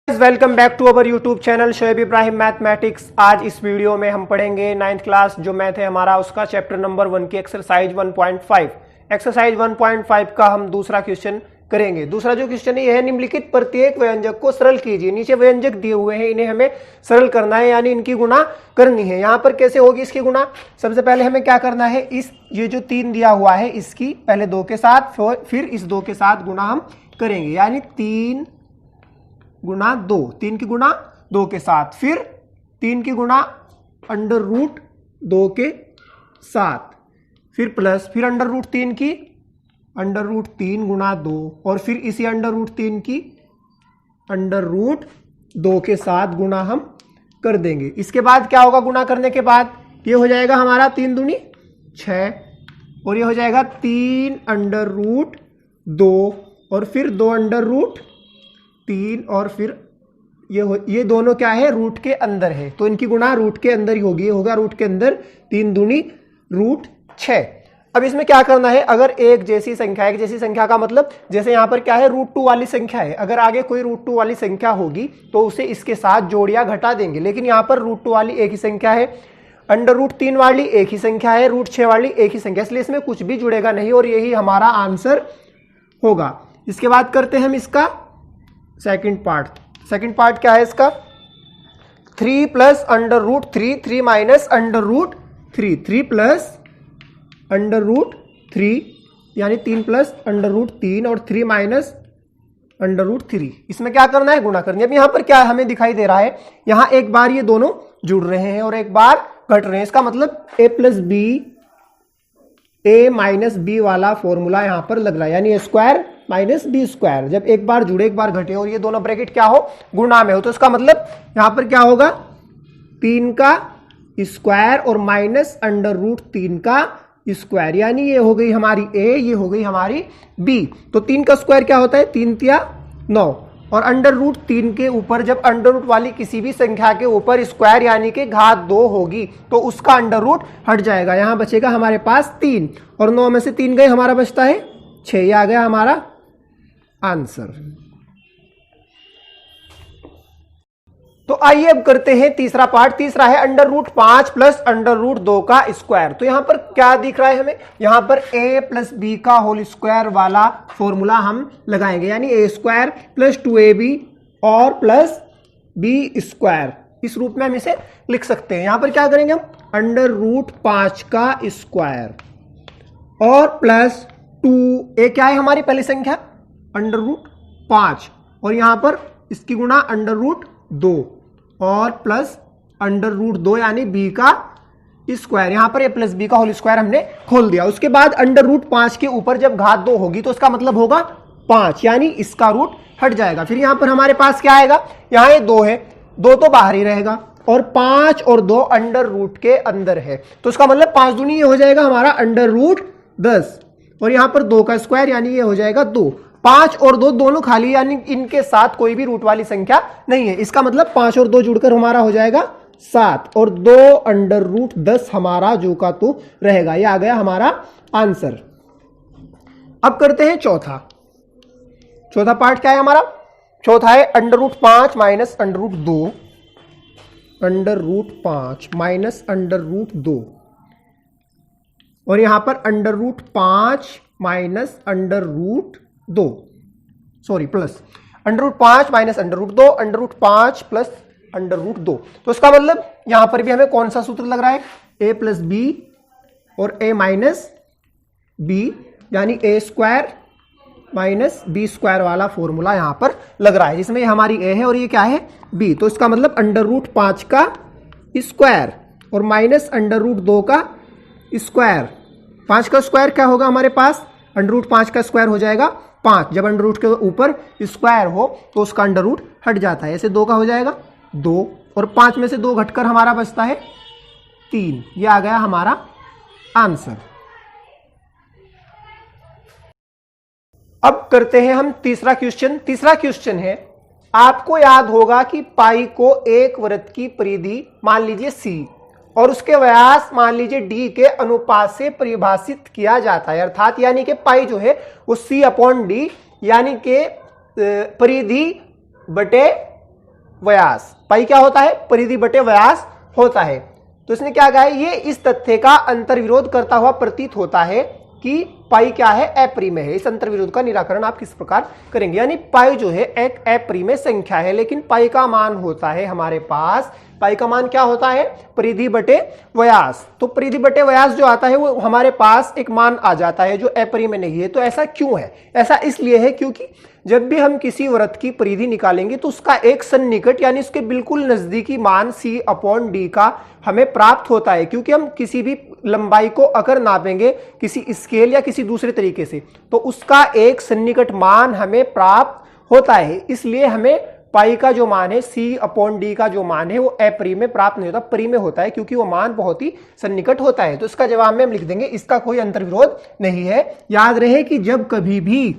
Welcome back to our YouTube channel Shoaib Ibrahim mathematics. आज इस video में हम पढ़ेंगे 9th क्लास जो मैथ है हमारा, उसका चैप्टर नंबर 1 की एक्सरसाइज 1.5। एक्सरसाइज 1.5 का हम दूसरा क्वेश्चन करेंगे। दूसरा जो क्वेश्चन है यह है, निम्नलिखित प्रत्येक व्यंजक को सरल कीजिए। नीचे व्यंजक दिए हुए हैं, इन्हें हमें सरल करना है, यानी इनकी गुणा करनी है। यहाँ पर कैसे होगी इसकी गुणा? सबसे पहले हमें क्या करना है, ये जो 3 दिया हुआ है इसकी पहले 2 के साथ, फिर इस 2 के साथ गुणा हम करेंगे, यानी 3 गुणा 2, 3 की गुणा 2 के साथ, फिर 3 की गुणा अंडर रूट 2 के साथ, फिर प्लस, फिर अंडर रूट 3 की अंडर रूट 3 गुणा 2, और फिर इसी अंडर रूट 3 की अंडर रूट 2 के साथ गुणा हम कर देंगे। इसके बाद क्या होगा? गुणा करने के बाद ये हो जाएगा हमारा 3 दूनी 6, और ये हो जाएगा 3 अंडर रूट 2, और फिर 2 अंडर रूट 3, और फिर ये दोनों क्या है? रूट के अंदर है, तो इनकी गुणा रूट के अंदर ही होगी। ये होगा रूट के अंदर 3 दूनी रूट 6। अब इसमें क्या करना है, अगर एक जैसी संख्या, एक जैसी संख्या का मतलब जैसे यहाँ पर क्या है, रूट 2 वाली संख्या है, अगर आगे कोई रूट 2 वाली संख्या होगी तो उसे इसके साथ जोड़ या घटा देंगे, लेकिन यहाँ पर रूट 2 वाली एक ही संख्या है, अंडर रूट 3 वाली एक ही संख्या है, रूट 6 वाली एक ही संख्या, इसलिए इसमें कुछ भी जुड़ेगा नहीं और यही हमारा आंसर होगा। इसके बाद करते हैं हम इसका सेकंड पार्ट। सेकंड पार्ट क्या है इसका? 3 plus under root 3, 3 minus under root 3, 3 plus under root 3, यानी 3 प्लस अंडर रूट 3 और 3 माइनस अंडर रूट 3। इसमें क्या करना है? गुणा करनी है। अब यहाँ पर क्या हमें दिखाई दे रहा है, यहाँ एक बार ये दोनों जुड़ रहे हैं और एक बार घट रहे हैं। इसका मतलब a plus B, A minus B वाला फॉर्मूला यहाँ पर लग रहा है, यानी A square minus B square. जब एक बार जुड़े एक बार घटे और ये दोनों ब्रैकेट क्या हो? गुणा में हो, तो इसका मतलब यहाँ पर क्या होगा? 3 का स्क्वायर और माइनस अंडर रूट 3 का स्क्वायर, यानी ये हो गई हमारी a, ये हो गई हमारी b। तो 3 का स्क्वायर क्या होता है? 3 तिया 9, और अंडर रूट 3 के ऊपर जब अंडर रूट वाली किसी भी संख्या के ऊपर स्क्वायर यानी कि घात 2 होगी तो उसका अंडर रूट हट जाएगा। यहां बचेगा हमारे पास 3, और 9 में से 3 गए, हमारा बचता है 6। ये आ गया हमारा आंसर। तो आइए अब करते हैं तीसरा पार्ट। तीसरा है under root 5 plus under root 2 का स्क्वायर। तो यहां पर क्या दिख रहा है हमें? यहां पर a प्लस बी का होल स्क्वायर वाला फॉर्मूला हम लगाएंगे, यानी a स्क्वायर प्लस 2ab और प्लस b स्क्वायर, इस रूप में हम इसे लिख सकते हैं। यहां पर क्या करेंगे हम? अंडर रूट 5 का स्क्वायर और प्लस 2, a क्या है हमारी पहली संख्या? अंडर रूट 5, और यहां पर इसकी गुणा अंडर रूट 2 और प्लस अंडर रूट 2, यानी b का स्क्वायर। यहां पर a प्लस बी का होल स्क्वायर हमने खोल दिया। उसके बाद अंडर रूट 5 के ऊपर जब घात 2 होगी तो इसका मतलब होगा 5, यानी इसका रूट हट जाएगा। फिर यहां पर हमारे पास क्या आएगा? यहां ये 2 है, 2 तो बाहर ही रहेगा, और 5 और 2 अंडर रूट के अंदर है, तो इसका मतलब 5 दूनी ये हो जाएगा हमारा अंडर रूट 10, और यहां पर 2 का स्क्वायर, यानी ये हो जाएगा 2। 5 और 2 दोनों खाली, यानी इनके साथ कोई भी रूट वाली संख्या नहीं है। इसका मतलब 5 और 2 जुड़कर हमारा हो जाएगा 7, और 2 अंडर रूट 10 हमारा जो का तो रहेगा। ये आ गया हमारा आंसर। अब करते हैं चौथा। चौथा पार्ट क्या है हमारा? चौथा है under root 5 minus under root 2, under root 5 minus under root 2, और यहां पर under root 5 minus under root 2, sorry plus under root 5 minus under root 2, under root 5 plus under root 2। तो इसका मतलब यहां पर भी हमें कौन सा सूत्र लग रहा है? a प्लस बी और a माइनस बी, यानी a square minus B square वाला फॉर्मूला यहां पर लग रहा है, जिसमें ये हमारी a है और ये क्या है? b। तो इसका मतलब अंडर रूट 5 का स्क्वायर और माइनस अंडर रूट 2 का स्क्वायर। 5 का स्क्वायर क्या होगा हमारे पास? अंडर रूट 5 का स्क्वायर हो जाएगा 5, जब अंडर रूट के ऊपर स्क्वायर हो तो उसका अंडर रूट हट जाता है। ऐसे 2 का हो जाएगा 2, और 5 में से 2 घटकर हमारा बचता है 3। ये आ गया हमारा आंसर। अब करते हैं हम तीसरा क्वेश्चन। तीसरा क्वेश्चन है, आपको याद होगा कि पाई को एक वृत्त की परिधि मान लीजिए c और उसके व्यास मान लीजिए d के अनुपात से परिभाषित किया जाता है, अर्थात यानी कि पाई जो है वो c अपॉन डी यानी कि परिधि बटे व्यास। पाई क्या होता है? परिधि बटे व्यास होता है। तो इसने क्या कहा है? ये इस तथ्य का अंतर्विरोध करता हुआ प्रतीत होता है कि पाई क्या है? अपरिमेय है। इस अंतर्विरोध का निराकरण आप किस प्रकार करेंगे? यानी पाई जो है एक अपरिमेय संख्या है, लेकिन पाई का मान होता है हमारे पास, पाई का मान क्या होता है? परिधि बटे व्यास। तो परिधि बटे व्यास जो आता है वो हमारे पास एक मान आ जाता है जो अपरिमेय नहीं है। तो ऐसा क्यों है? ऐसा इसलिए है क्योंकि जब भी हम किसी वृत्त की परिधि निकालेंगे तो उसका एक सन्निकट यानी उसके बिल्कुल नजदीकी मान C/D का हमें प्राप्त होता है। क्योंकि हम किसी भी लंबाई को अगर नापेंगे किसी स्केल या किसी दूसरे तरीके से तो उसका एक सन्निकट मान हमें प्राप्त होता है। इसलिए हमें पाई का जो मान है C/D का जो मान है वो अपरिमेय प्राप्त नहीं होता, परिमेय होता है, क्योंकि वो मान बहुत ही सन्निकट होता है। तो इसका जवाब में हम लिख देंगे इसका कोई अंतर्विरोध नहीं है। याद रहे कि जब कभी भी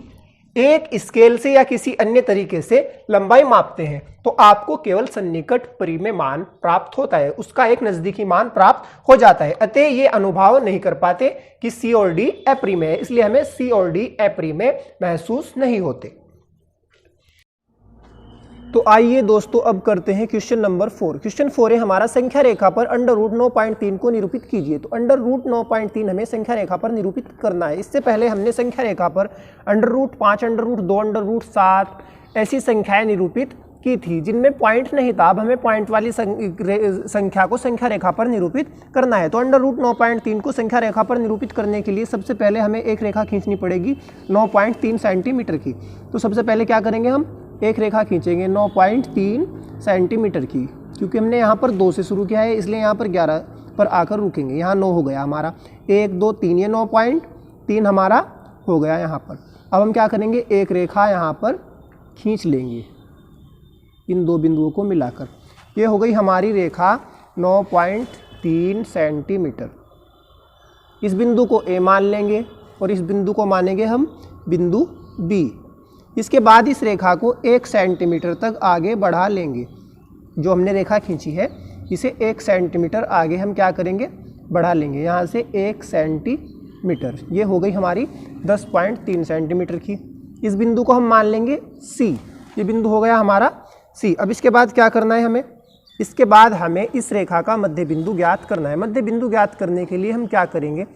एक स्केल से या किसी अन्य तरीके से लंबाई मापते हैं तो आपको केवल सन्निकट परिमेय मान प्राप्त होता है, उसका एक नजदीकी मान प्राप्त हो जाता है। अतः ये अनुभव नहीं कर पाते कि C और D अपरिमेय है, इसलिए हमें C और D अपरिमेय महसूस नहीं होते। तो आइए दोस्तों अब करते हैं क्वेश्चन नंबर 4। क्वेश्चन 4 है हमारा, संख्या रेखा पर √9.3 को निरूपित कीजिए। तो √9.3 हमें संख्या रेखा पर निरूपित करना है। इससे पहले हमने संख्या रेखा पर √5, √2, √7 ऐसी संख्याएं निरूपित की थी जिनमें पॉइंट नहीं था। अब हमें पॉइंट वाली संख्या को संख्या रेखा पर निरूपित करना है। तो √9.3 को संख्या रेखा पर निरूपित करने के लिए सबसे पहले हमें एक रेखा खींचनी पड़ेगी 9.3 सेंटीमीटर की। तो सबसे पहले क्या करेंगे? हम एक रेखा खींचेंगे 9.3 सेंटीमीटर की। क्योंकि हमने यहाँ पर 2 से शुरू किया है इसलिए यहाँ पर 11 पर आकर रुकेंगे। यहाँ 9 हो गया हमारा, 1 2 3, ये 9.3 हमारा हो गया यहाँ पर। अब हम क्या करेंगे? एक रेखा यहाँ पर खींच लेंगे इन 2 बिंदुओं को मिलाकर। ये हो गई हमारी रेखा 9.3 सेंटीमीटर। इस बिंदु को A मान लेंगे और इस बिंदु को मानेंगे हम बिंदु B। इसके बाद इस रेखा को 1 सेंटीमीटर तक आगे बढ़ा लेंगे। जो हमने रेखा खींची है इसे 1 सेंटीमीटर आगे हम क्या करेंगे? बढ़ा लेंगे। यहाँ से 1 सेंटीमीटर, ये हो गई हमारी 10.3 सेंटीमीटर की। इस बिंदु को हम मान लेंगे C। ये बिंदु हो गया हमारा C। अब इसके बाद क्या करना है हमें? इसके बाद हमें इस रेखा का मध्य बिंदु ज्ञात करना है। मध्य बिंदु ज्ञात करने के लिए हम क्या करेंगे?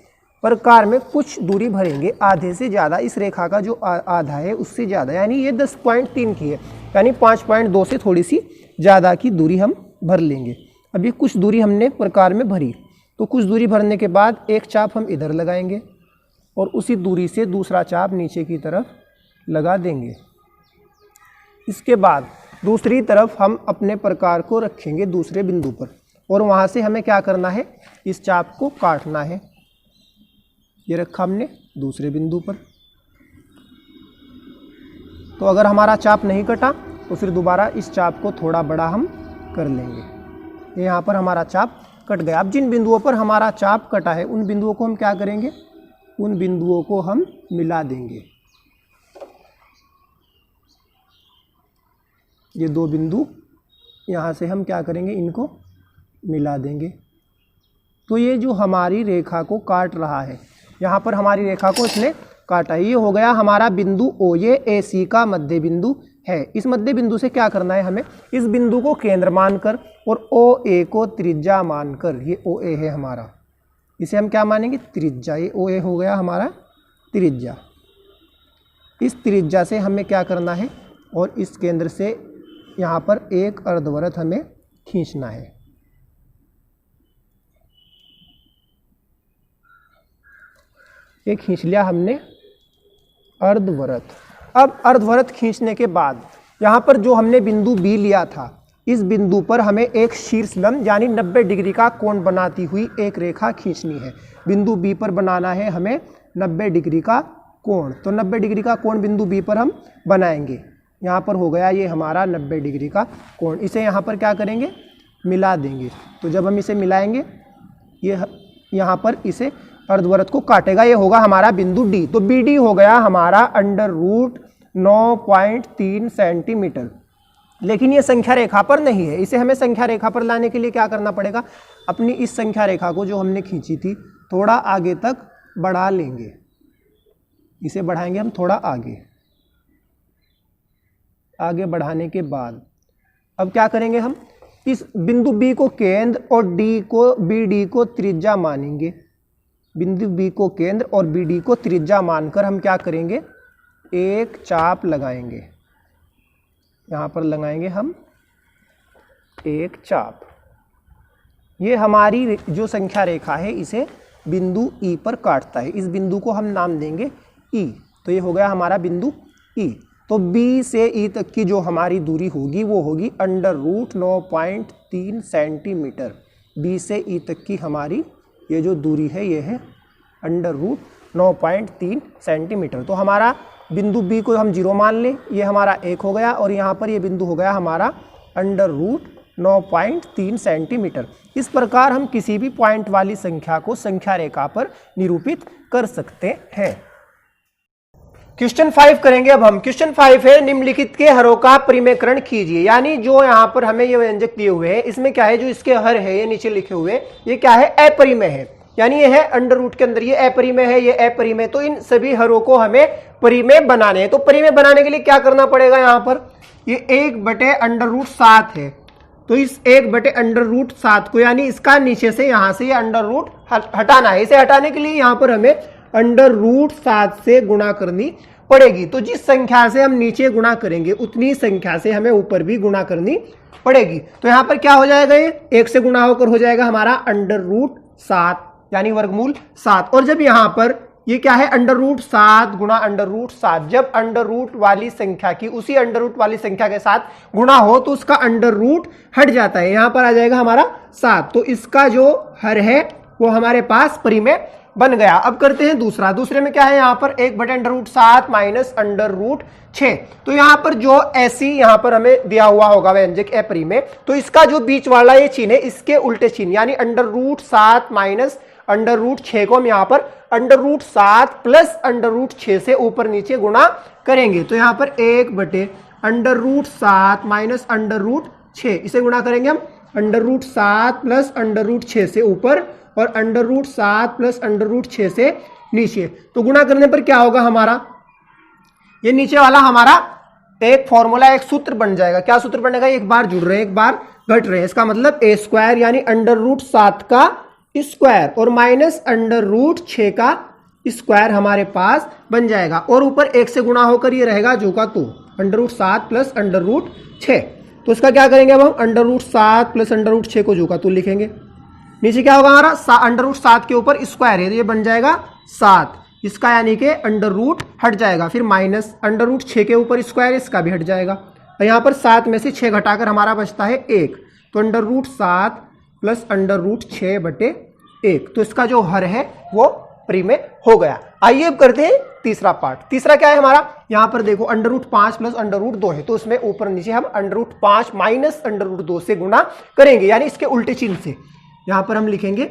प्रकार में कुछ दूरी भरेंगे, आधे से ज़्यादा। इस रेखा का जो आधा है उससे ज़्यादा, यानी ये 10.3 की है, यानी 5.2 से थोड़ी सी ज़्यादा की दूरी हम भर लेंगे। अभी कुछ दूरी हमने प्रकार में भरी, तो कुछ दूरी भरने के बाद एक चाप हम इधर लगाएंगे और उसी दूरी से दूसरा चाप नीचे की तरफ लगा देंगे। इसके बाद दूसरी तरफ हम अपने प्रकार को रखेंगे दूसरे बिंदु पर और वहाँ से हमें क्या करना है? इस चाप को काटना है। ये रखा हमने दूसरे बिंदु पर। तो अगर हमारा चाप नहीं कटा तो फिर दोबारा इस चाप को थोड़ा बड़ा हम कर लेंगे। यहाँ पर हमारा चाप कट गया। अब जिन बिंदुओं पर हमारा चाप कटा है उन बिंदुओं को हम क्या करेंगे? उन बिंदुओं को हम मिला देंगे। ये 2 बिंदु यहाँ से हम क्या करेंगे? इनको मिला देंगे। तो ये जो हमारी रेखा को काट रहा है, यहाँ पर हमारी रेखा को इसने काटा, ये हो गया हमारा बिंदु O। ये AC का मध्य बिंदु है। इस मध्य बिंदु से क्या करना है हमें? इस बिंदु को केंद्र मानकर और OA को त्रिज्या मानकर, ये OA है हमारा, इसे हम क्या मानेंगे? त्रिज्या। ये OA हो गया हमारा त्रिज्या। इस त्रिज्या से हमें क्या करना है? और इस केंद्र से यहाँ पर एक अर्धवृत्त हमें खींचना है। ये खींच लिया हमने अर्धवृत्त। अब अर्धवृत्त खींचने के बाद यहाँ पर जो हमने बिंदु B लिया था, इस बिंदु पर हमें एक शीर्ष लंब यानी 90 डिग्री का कोण बनाती हुई एक रेखा खींचनी है। बिंदु B पर बनाना है हमें 90 डिग्री का कोण। तो 90 डिग्री का कोण बिंदु B पर हम बनाएंगे। यहाँ पर हो गया ये हमारा 90 डिग्री का कोण। इसे यहाँ पर क्या करेंगे? मिला देंगे। तो जब हम इसे मिलाएंगे ये यहाँ पर इसे अर्धवृत्त को काटेगा। ये होगा हमारा बिंदु D। तो BD हो गया हमारा √9.3 सेंटीमीटर। लेकिन ये संख्या रेखा पर नहीं है। इसे हमें संख्या रेखा पर लाने के लिए क्या करना पड़ेगा? अपनी इस संख्या रेखा को जो हमने खींची थी थोड़ा आगे तक बढ़ा लेंगे। इसे बढ़ाएंगे हम थोड़ा आगे। आगे बढ़ाने के बाद अब क्या करेंगे हम, इस बिंदु बी को केंद्र और डी को बी डी को त्रिज्या मानेंगे। बिंदु बी को केंद्र और बी डी को त्रिज्या मानकर हम क्या करेंगे, एक चाप लगाएंगे। यहाँ पर लगाएंगे हम एक चाप। ये हमारी जो संख्या रेखा है इसे बिंदु ई पर काटता है। इस बिंदु को हम नाम देंगे ई। तो ये हो गया हमारा बिंदु ई। तो बी से ई तक की जो हमारी दूरी होगी वो होगी √9.3 सेंटीमीटर। बी से ई तक की हमारी ये जो दूरी है ये है √9.3 सेंटीमीटर। तो हमारा बिंदु बी को हम 0 मान लें, ये हमारा 1 हो गया, और यहाँ पर ये बिंदु हो गया हमारा √9.3 सेंटीमीटर। इस प्रकार हम किसी भी पॉइंट वाली संख्या को संख्या रेखा पर निरूपित कर सकते हैं। क्वेश्चन 5 करेंगे अब हम। क्वेश्चन 5 है, निम्नलिखित के हरों का परिमेयकरण कीजिए। यानी जो यहाँ पर हमें ये व्यंजक दिए हुए हैं इसमें क्या है, जो इसके हर है ये नीचे लिखे हुए ये क्या है, अपरिमेय है। यानी ये है अंडर रूट के अंदर ये अपरिमेय है, ये अपरिमेय। तो इन सभी हरों को हमें परिमेय बनाने हैं। तो परिमेय बनाने के लिए क्या करना पड़ेगा, यहाँ पर ये 1/√7 है। तो इस 1/√7 को यानी इसका नीचे से यहाँ से ये अंडर रूट हटाना है। इसे हटाने के लिए यहाँ पर हमें √7 से गुणा करनी पड़ेगी। तो जिस संख्या से हम नीचे गुणा करेंगे उतनी संख्या से हमें ऊपर भी गुणा करनी पड़ेगी। तो यहाँ पर क्या हो जाएगा, ये 1 से गुणा होकर हो जाएगा हमारा √7 यानी वर्गमूल 7। और जब यहाँ पर ये क्या है, √7 गुणा √7, जब अंडर रूट वाली संख्या की उसी अंडर रूट वाली संख्या के साथ गुणा हो तो उसका अंडर रूट हट जाता है। यहाँ पर आ जाएगा हमारा 7। तो इसका जो हर है वो हमारे पास परिमेय बन गया। अब करते हैं दूसरा। दूसरे में क्या है, यहाँ पर 1/√7 माइनस √6। तो यहाँ पर जो ऐसी यहाँ पर हमें दिया हुआ होगा व्यंजक अपरिमेय, तो इसका जो बीच वाला ये चिन्ह है इसके उल्टे चिन्ह यानी √7 माइनस √6 को हम यहाँ पर √7 प्लस √6 से ऊपर नीचे गुणा करेंगे। तो यहाँ पर 1/√7 माइनस √6 इसे गुणा करेंगे हम √7 प्लस √6 से ऊपर और √7 प्लस √6 से नीचे। तो गुणा करने पर क्या होगा हमारा, ये नीचे वाला हमारा एक फॉर्मूला एक सूत्र बन जाएगा। क्या सूत्र बनेगा, एक बार जुड़ रहे हैं एक बार घट रहे हैं। इसका मतलब a² यानी √7 का स्क्वायर और माइनस √6 का स्क्वायर हमारे पास बन जाएगा। और ऊपर 1 से गुणा होकर ये रहेगा जो का तो √7 प्लस √6। तो इसका क्या करेंगे अब हम, √7 प्लस √6 को जो का तो लिखेंगे। नीचे क्या होगा हमारा, √7 के ऊपर स्क्वायर है तो ये बन जाएगा 7, इसका यानी कि अंडर रूट हट जाएगा। फिर माइनस √6 के ऊपर स्क्वायर, इसका भी हट जाएगा। और यहाँ पर 7 में से 6 घटाकर हमारा बचता है 1। तो √7 प्लस √6/1। तो इसका जो हर है वो परिमेय हो गया। आइए अब करते हैं तीसरा पार्ट। तीसरा क्या है हमारा, यहाँ पर देखो √5 प्लस √2 है। तो उसमें ऊपर नीचे हम √5 माइनस √2 से गुणा करेंगे यानी इसके उल्टे चिन्ह से। यहाँ पर हम लिखेंगे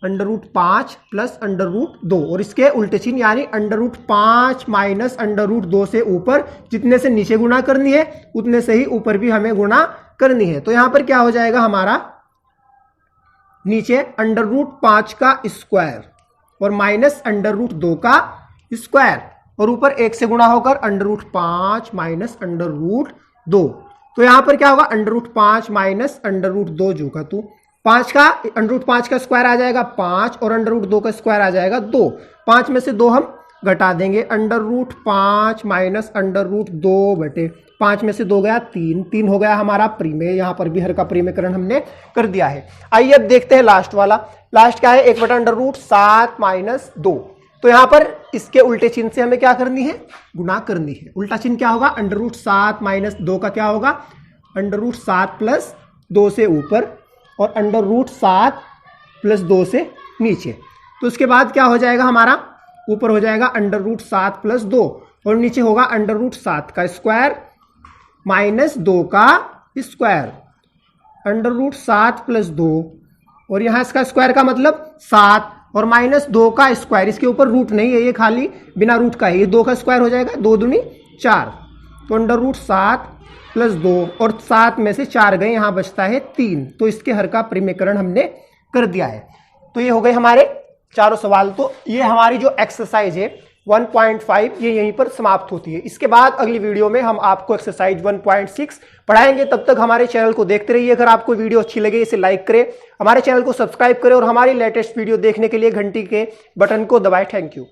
√5 प्लस √2 और इसके उल्टे चिन्ह यानी √5 माइनस √2 से ऊपर जितने से नीचे गुणा करनी है उतने से ही ऊपर भी हमें गुणा करनी है। तो यहाँ पर क्या हो जाएगा हमारा, नीचे √5 का स्क्वायर और माइनस √2 का स्क्वायर और ऊपर 1 से गुणा होकर √5 माइनस √2। तो यहाँ पर क्या होगा, √5 माइनस √2 जो का तो 5 का √5 का स्क्वायर आ जाएगा 5 और √2 का स्क्वायर आ जाएगा 2। 5 में से 2 हम घटा देंगे, √5 माइनस √2/5 में से 2 गया 3 हो गया हमारा परिमेय। यहाँ पर भी हर का परिमेयकरण हमने कर दिया है। आइए अब देखते हैं लास्ट वाला। लास्ट क्या है, 1/√7 माइनस 2। तो यहाँ पर इसके उल्टे चिन्ह से हमें क्या करनी है, गुणा करनी है। उल्टा चिन्ह क्या होगा, √7 माइनस 2 का क्या होगा, √7 प्लस 2 से ऊपर और √7 प्लस 2 से नीचे। तो उसके बाद क्या हो जाएगा हमारा, ऊपर हो जाएगा √7 प्लस 2 और नीचे होगा √7 का स्क्वायर माइनस 2 का स्क्वायर, √7 प्लस 2 और यहाँ इसका स्क्वायर का मतलब 7 और माइनस 2 का स्क्वायर, इसके ऊपर रूट नहीं है, ये खाली बिना रूट का है। ये 2 का स्क्वायर हो जाएगा, 2 दूनी 4। तो √7 प्लस 2 और 7 में से 4 गए, यहाँ बचता है 3। तो इसके हर का परिमेयकरण हमने कर दिया है। तो ये हो गए हमारे चारों सवाल। तो ये हमारी जो एक्सरसाइज है 1.5 ये यहीं पर समाप्त होती है। इसके बाद अगली वीडियो में हम आपको एक्सरसाइज 1.6 पढ़ाएंगे। तब तक हमारे चैनल को देखते रहिए। अगर आपको वीडियो अच्छी लगे इसे लाइक करें, हमारे चैनल को सब्सक्राइब करें और हमारी लेटेस्ट वीडियो देखने के लिए घंटी के बटन को दबाएं। Thank you.